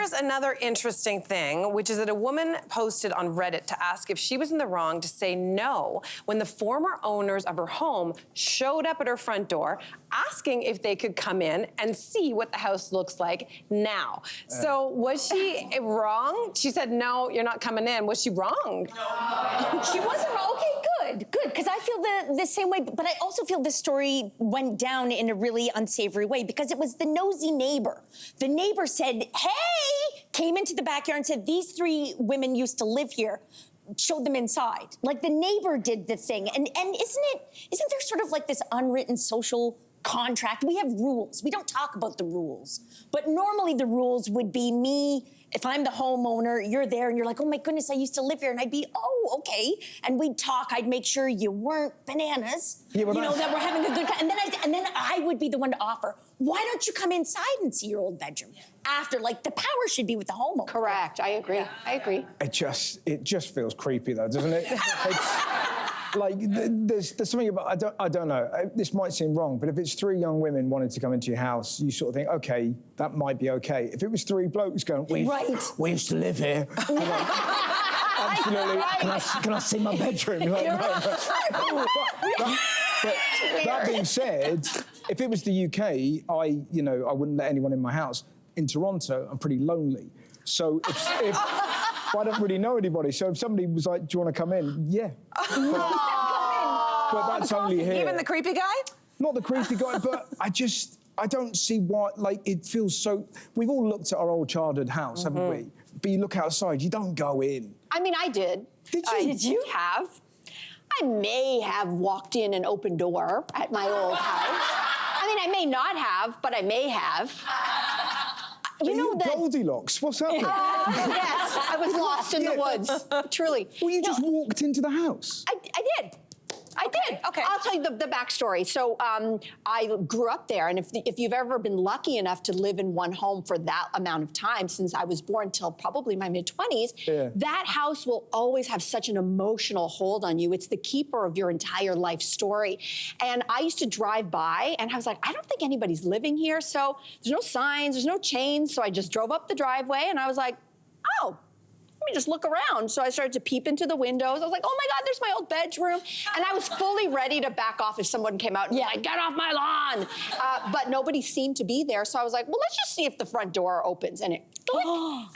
here's another interesting thing, which is that a woman posted on Reddit to ask if she was in the wrong to say no when the former owners of her home showed up at her front door asking if they could come in and see what the house looks like now. So was she wrong? She said, no, you're not coming in. Was she wrong? No. She wasn't wrong. Okay, good, because I feel the same way, but I also feel this story went down in a really unsavory way because it was the nosy neighbor. The neighbor said, hey, came into the backyard and said, these 3 women used to live here. Showed them inside. Like the neighbor did the thing. And isn't there sort of like this unwritten social contract? We have rules. We don't talk about the rules. But normally the rules would be me, if I'm the homeowner, you're there and you're like, oh my goodness, I used to live here. And I'd be, oh, okay. And we'd talk. I'd make sure you weren't bananas. Yeah, well, that we're having a good time. And then I would be the one to offer, why don't you come inside and see your old bedroom? After, like, the power should be with the homeowner. Correct, I agree, I agree. It just feels creepy though, doesn't it? It's, like, there's something about, I don't know, this might seem wrong, but if it's 3 young women wanting to come into your house, you sort of think, okay, that might be okay. If it was 3 blokes going, we used to live here. Absolutely, can I see my bedroom? Like, but that being said, if it was the UK, I wouldn't let anyone in my house. In Toronto, I'm pretty lonely. So if I don't really know anybody, so if somebody was like, do you want to come in? Yeah. But that's only here. Even the creepy guy? Not the creepy guy, but I don't see why, like, it feels so... We've all looked at our old childhood house, haven't we? But you look outside, you don't go in. I mean, I did. Did you? Did you have? I may have walked in an open door at my old house. I mean, I may not have, but I may have. You know that Goldilocks? What's happening? Yes, I was lost in the woods. Truly. Well, you just walked into the house. I did. I did. Okay. I'll tell you the backstory. So I grew up there, and if you've ever been lucky enough to live in one home for that amount of time, since I was born till probably my mid-20s, that house will always have such an emotional hold on you. It's the keeper of your entire life story. And I used to drive by, and I was like, I don't think anybody's living here. So there's no signs, there's no chains. So I just drove up the driveway, and I was like, oh, let me just look around. So I started to peep into the windows. I was like, oh my God, there's my old bedroom. And I was fully ready to back off if someone came out and was like, get off my lawn. But nobody seemed to be there. So I was like, well, let's just see if the front door opens. And it clicked.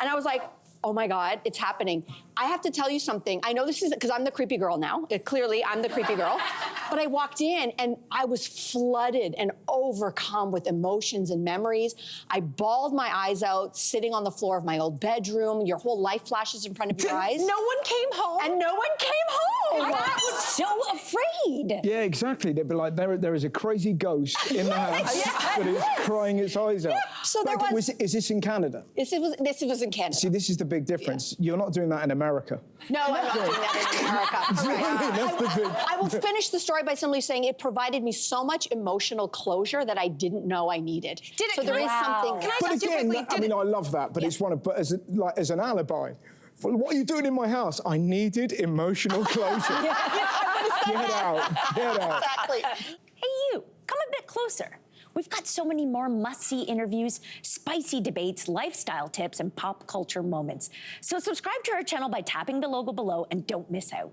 And I was like, oh my God, it's happening. I have to tell you something. I know this is, because I'm the creepy girl now. Clearly, I'm the creepy girl. But I walked in and I was flooded and overcome with emotions and memories. I bawled my eyes out, sitting on the floor of my old bedroom. Your whole life flashes in front of your eyes. No one came home? And no one came home. I was so afraid. Yeah, exactly. They'd be like, there is a crazy ghost in the house that is crying its eyes out. So there was... Is this in Canada? This was in Canada. See, this is the big difference. You're not doing that in America. No, I'm not doing that in America. I will finish the story by simply saying it provided me so much emotional closure that I didn't know I needed. Did it? So there is something. Can I But ask you again, quickly? I mean, I love that, but it's one of, but as an alibi. What are you doing in my house? I needed emotional closure. Get out. Exactly. Hey, you, come a bit closer. We've got so many more must-see interviews, spicy debates, lifestyle tips, and pop culture moments. So subscribe to our channel by tapping the logo below and don't miss out.